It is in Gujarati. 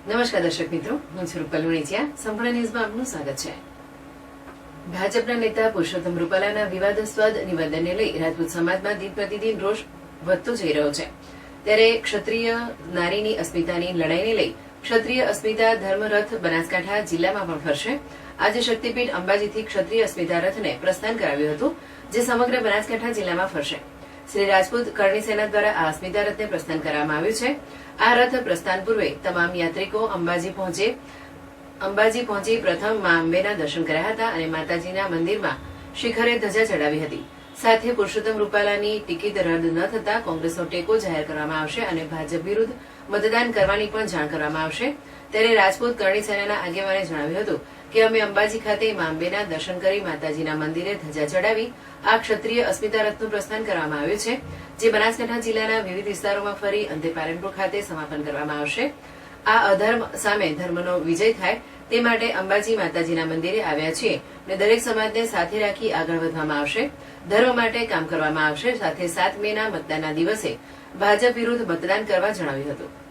નમસ્કાર દર્શક મિત્રો, હું છું રૂપલ વણિચિયા. સંપૂર્ણ ન્યૂઝમાં આપનું સ્વાગત છે. ભાજપના નેતા પુરુષોત્તમ રૂપાલાના વિવાદાસ્પદ નિવેદનને લઈ રાજપૂત સમાજમાં દિન પ્રતિદિન રોષ વધતો જઈ રહ્યો છે. ત્યારે ક્ષત્રિય નારીની અસ્મિતાની લડાઈને લઈ ક્ષત્રિય અસ્મિતા ધર્મરથ બનાસકાંઠા જિલ્લામાં પણ ફરશે. આજે શક્તિપીઠ અંબાજીથી ક્ષત્રિય અસ્મિતા રથને પ્રસ્થાન કરાવ્યું હતું, જે સમગ્ર બનાસકાંઠા જિલ્લામાં ફરશે. શ્રી રાજપૂત કરણી સેના દ્વારા આ અસ્મિતા રથને પ્રસ્થાન કરવામાં આવ્યું છે. આ રથ પ્રસ્થાન પૂર્વે તમામ યાત્રિકો અંબાજી પહોંચી પ્રથમ મા અંબેના દર્શન કર્યા હતા અને માતાજીના મંદિરમાં શિખરે ધજા ચડાવી હતી. સાથે પુરુષોત્તમ રૂપાલાની ટિકિટ રદ ન થતા કોંગ્રેસનો ટેકો જાહેર કરવામાં આવશે અને ભાજપ વિરુદ્ધ મતદાન કરવાની પણ જાણ કરવામાં આવશે. ત્યારે રાજપૂત કરણી સેનાના આગેવાને જણાવ્યું હતું કે અમે અંબાજી ખાતે મા અંબેના દર્શન કરી માતાજીના મંદિરે ધજા ચડાવી આ ક્ષત્રિય અસ્મિતા રથનું પ્રસ્થાન કરવામાં આવ્યું છે, જે બનાસકાંઠા જિલ્લાના વિવિધ વિસ્તારોમાં ફરી અંતે પાલનપુર ખાતે સમાપન કરવામાં આવશે. આ અધર્મ સામે ધર્મનો વિજય થાય તે માટે અંબાજી માતાજીના મંદિરે આવ્યા છીએ અને દરેક સમાજને સાથે રાખી આગળ વધવામાં આવશે. ધર્મ માટે કામ કરવામાં આવશે. સાથે 7 મેના મતદાનના દિવસે ભાજપ વિરુદ્ધ મતદાન કરવા જણાવ્યું હતું.